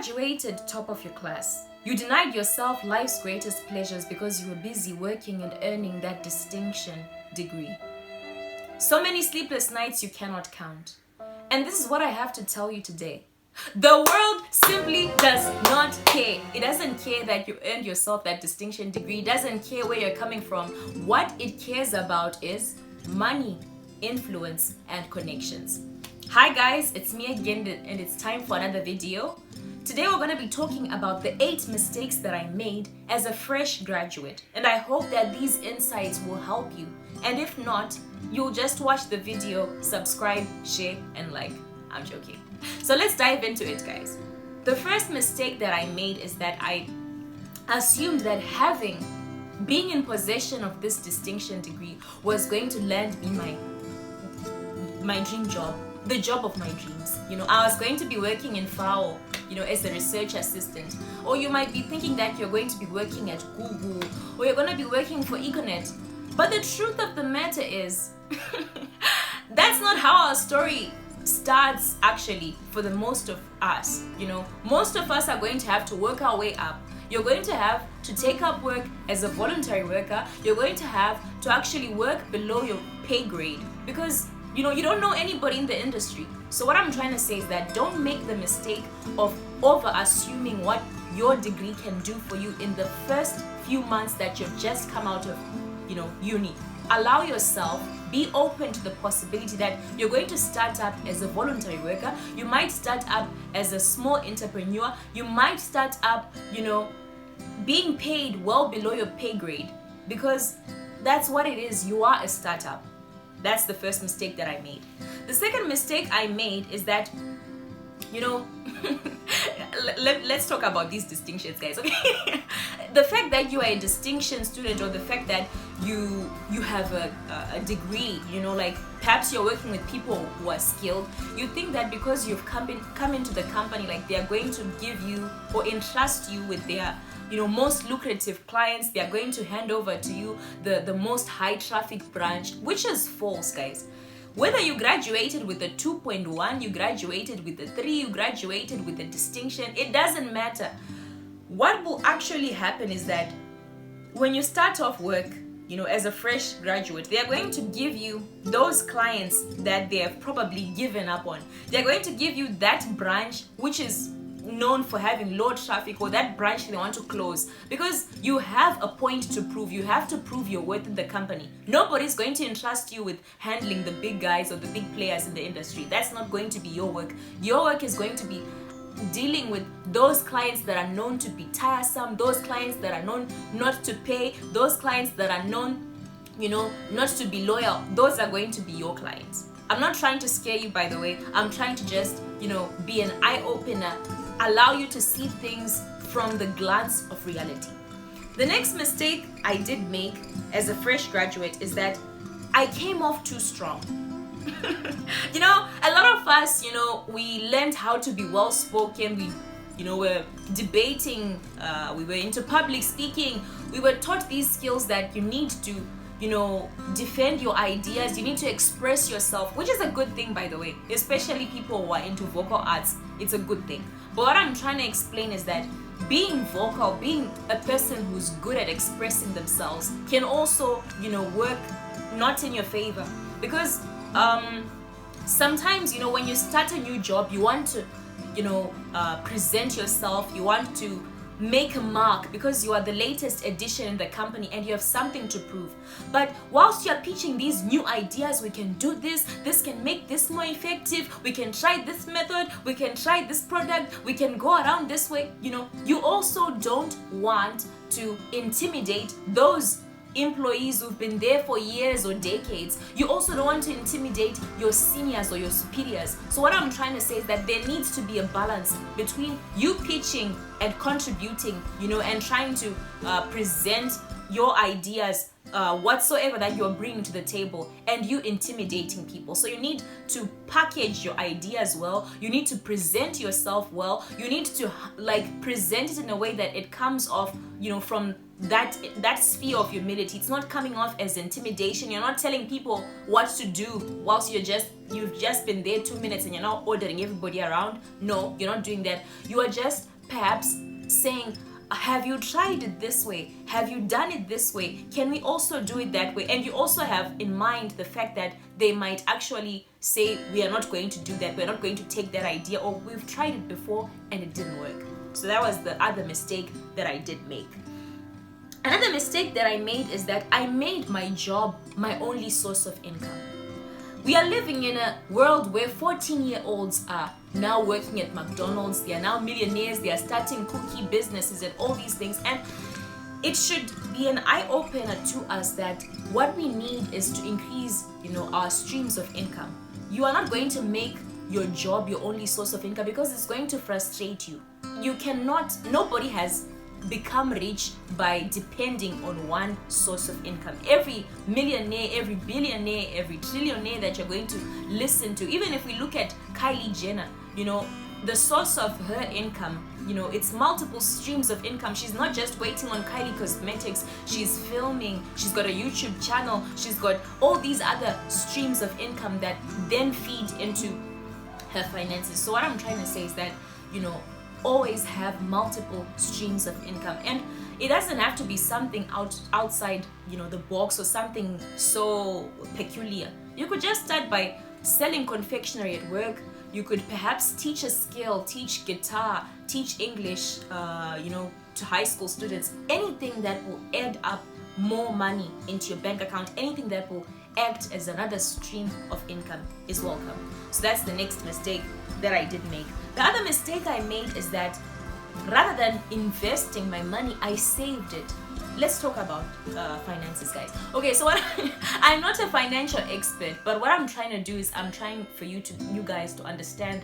graduated top of your class. You denied yourself life's greatest pleasures because you were busy working and earning that distinction degree. So many sleepless nights you cannot count. And this is what I have to tell you today. The world simply does not care. It doesn't care that you earned yourself that distinction degree. It doesn't care where you're coming from. What it cares about is money, influence, and connections. Hi guys, it's me again, and it's time for another video. Today we're going to be talking about the 8 mistakes that I made as a fresh graduate. And I hope that these insights will help you. And if not, you'll just watch the video, subscribe, share, and like. I'm joking. So let's dive into it, guys. The first mistake that I made is that I assumed that being in possession of this distinction degree was going to land me my dream job, the job of my dreams. I was going to be working in FAO, as a research assistant. Or you might be thinking that you're going to be working at Google, or you're going to be working for Econet. But the truth of the matter is, that's not how our story starts actually for the most of us. Most of us are going to have to work our way up. You're going to have to take up work as a voluntary worker. You're going to have to actually work below your pay grade because you don't know anybody in the industry. So what I'm trying to say is that don't make the mistake of over assuming what your degree can do for you in the first few months that you've just come out of uni. Allow yourself, be open to the possibility that you're going to start up as a voluntary worker. You might start up as a small entrepreneur. You might start up, being paid well below your pay grade, because that's what it is. You are a startup. That's the first mistake that I made. The second mistake I made is that, let's talk about these distinctions, guys, okay? The fact that you are a distinction student, or the fact that you have a degree, perhaps you're working with people who are skilled, you think that because you've come into the company, they are going to give you or entrust you with their most lucrative clients. They are going to hand over to you the most high traffic branch, which is false, guys. Whether you graduated with a 2.1, you graduated with a 3, you graduated with a distinction, it doesn't matter. What will actually happen is that when you start off work, as a fresh graduate, they are going to give you those clients that they have probably given up on. They're going to give you that branch which is known for having low traffic, or that branch they want to close, because you have a point to prove. You have to prove your worth in the company. Nobody's going to entrust you with handling the big guys or the big players in the industry. That's not going to be your work. Your work is going to be dealing with those clients that are known to be tiresome, those clients that are known not to pay, those clients that are known, not to be loyal. Those are going to be your clients. I'm not trying to scare you, by the way. I'm trying to just, be an eye-opener, allow you to see things from the glance of reality. The next mistake I did make as a fresh graduate is that I came off too strong. A lot of us, we learned how to be well-spoken. We were debating, we were into public speaking. We were taught these skills that you need to defend your ideas. You need to express yourself, which is a good thing, by the way, especially people who are into vocal arts. It's a good thing. But what I'm trying to explain is that being vocal, being a person who's good at expressing themselves, can also, work not in your favor. Because sometimes, when you start a new job, you want to, present yourself. You want to make a mark because you are the latest addition in the company and you have something to prove. But whilst you're pitching these new ideas, we can do this can make this more effective, we can try this method, we can try this product, we can go around this way, you also don't want to intimidate those employees who've been there for years or decades. You also don't want to intimidate your seniors or your superiors. So what I'm trying to say is that there needs to be a balance between you pitching and contributing, and trying to present your ideas whatsoever that you're bringing to the table, and you intimidating people. So you need to package your ideas well. You need to present yourself well. You need to present it in a way that it comes off, from that sphere of humility. It's not coming off as intimidation. You're not telling people what to do whilst you've just been there 2 minutes and you're now ordering everybody around. No, you're not doing that. You are just perhaps saying, have you tried it this way? Have you done it this way? Can we also do it that way? And you also have in mind the fact that they might actually say, we are not going to do that, we're not going to take that idea, or we've tried it before and it didn't work. So that was the other mistake that I did make. Another mistake that I made is that I made my job my only source of income. We are living in a world where 14-year-olds are now working at McDonald's, they are now millionaires, they are starting cookie businesses and all these things. And it should be an eye-opener to us that what we need is to increase, our streams of income. You are not going to make your job your only source of income because it's going to frustrate you. Nobody has become rich by depending on one source of income. Every millionaire, every billionaire, every trillionaire that you're going to listen to, even if we look at Kylie Jenner, the source of her income, it's multiple streams of income. She's not just waiting on Kylie Cosmetics, she's filming, she's got a YouTube channel, she's got all these other streams of income that then feed into her finances. So what I'm trying to say is that, always have multiple streams of income, and it doesn't have to be something outside the box or something so peculiar. You could just start by selling confectionery at work. You could perhaps teach a skill, teach guitar, teach English to high school students. Anything that will add up more money into your bank account, anything that will act as another stream of income is welcome. So that's the next mistake that I did make. The other mistake I made is that rather than investing my money, I saved it. Let's talk about finances, guys. Okay, so I'm not a financial expert, but what I'm trying to do is I'm trying for you guys to understand,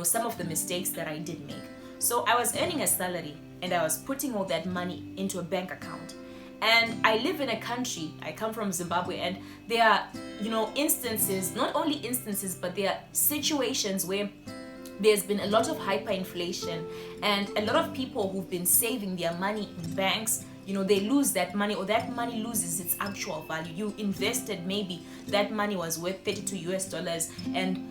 some of the mistakes that I did make. So I was earning a salary and I was putting all that money into a bank account. And I live in a country, I come from Zimbabwe, and there are, instances, not only instances, but there are situations where there's been a lot of hyperinflation, and a lot of people who've been saving their money in banks, they lose that money, or that money loses its actual value. You invested, maybe that money was worth $32 and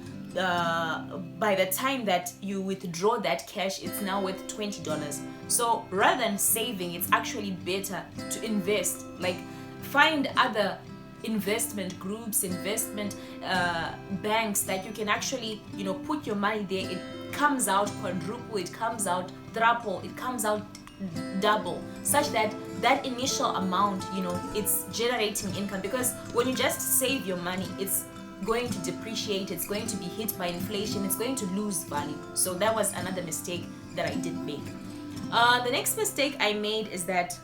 by the time that you withdraw that cash, it's now worth $20. So rather than saving, it's actually better to invest. Like, find other investment groups, investment banks that you can actually put your money there. It comes out quadruple, it comes out triple, it comes out double, such that that initial amount, it's generating income. Because when you just save your money, it's going to depreciate, it's going to be hit by inflation, it's going to lose value. So that was another mistake that I did make. The next mistake I made is that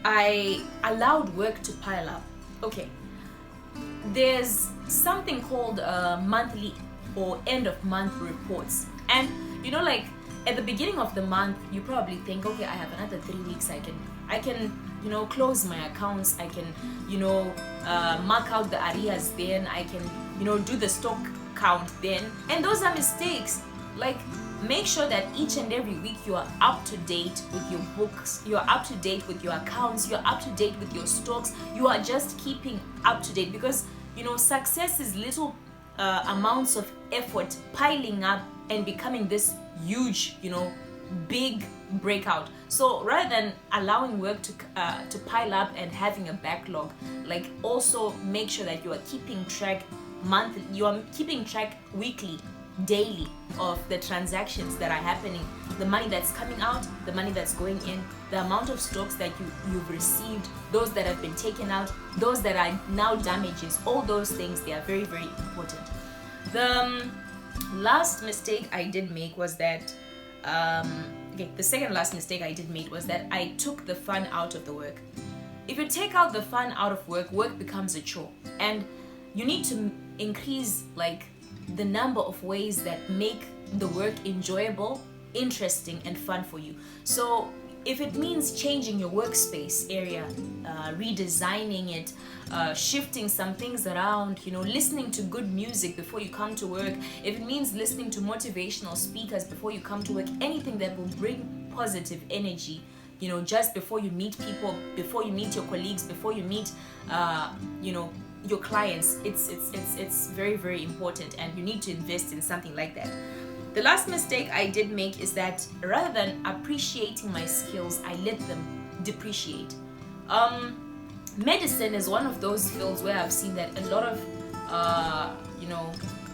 I allowed work to pile up. Okay, there's something called monthly or end of month reports, and like at the beginning of the month you probably think, okay, I have another 3 weeks, I can close my accounts, I can mark out the areas, then I can do the stock count then. And those are mistakes. Like, make sure that each and every week you are up to date with your books, you are up to date with your accounts, you are up to date with your stocks, you are just keeping up to date. Because success is little amounts of effort piling up and becoming this huge big breakout. So rather than allowing work to pile up and having a backlog, like, also make sure that you are keeping track monthly, you are keeping track weekly, daily of the transactions that are happening, the money that's coming out, the money that's going in, the amount of stocks that you've received, those that have been taken out, those that are now damages. All those things, they are very, very important. The last mistake I did make was that the second last mistake I did make was that I took the fun out of the work. If you take out the fun out of work, work becomes a chore, and you need to increase the number of ways that make the work enjoyable, interesting, and fun for you. So if it means changing your workspace area, redesigning it, shifting some things around, listening to good music before you come to work, if it means listening to motivational speakers before you come to work, anything that will bring positive energy, just before you meet people, before you meet your colleagues, before you meet your clients, it's very, very important, and you need to invest in something like that. The last mistake I did make is that rather than appreciating my skills, I let them depreciate. Medicine is one of those fields where I've seen that a lot of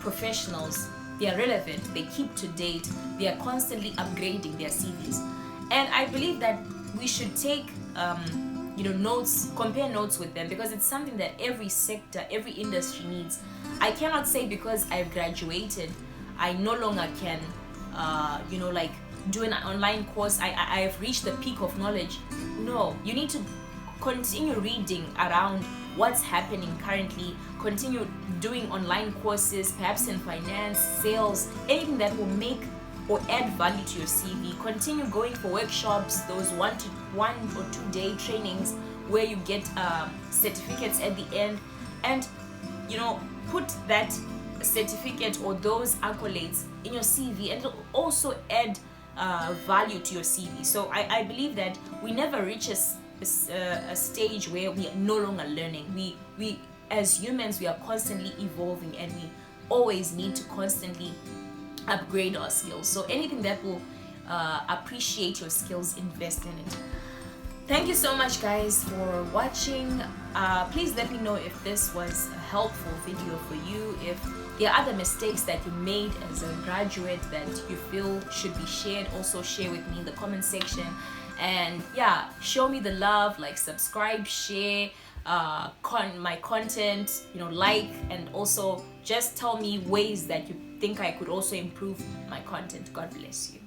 professionals, they are relevant, they keep to date, they are constantly upgrading their CVs. And I believe that we should take notes, compare notes with them, because it's something that every sector, every industry needs. I cannot say because I've graduated, I no longer can, do an online course. I have reached the peak of knowledge. No, you need to continue reading around what's happening currently, continue doing online courses, perhaps in finance, sales, anything that will make or add value to your CV. Continue going for workshops, those 1 or 2 day trainings where you get certificates at the end, and put that certificate or those accolades in your CV, and it'll also add value to your CV. So I believe that we never reach a stage where we are no longer learning. We as humans, we are constantly evolving, and we always need to constantly upgrade our skills. So anything that will appreciate your skills, invest in it. Thank you so much, guys, for watching. Please let me know if this was a helpful video for you, if there are other mistakes that you made as a graduate that you feel should be shared. Also share with me in the comment section. And yeah, show me the love, like, subscribe, share my content, like, and also just tell me ways that you think I could also improve my content. God bless you.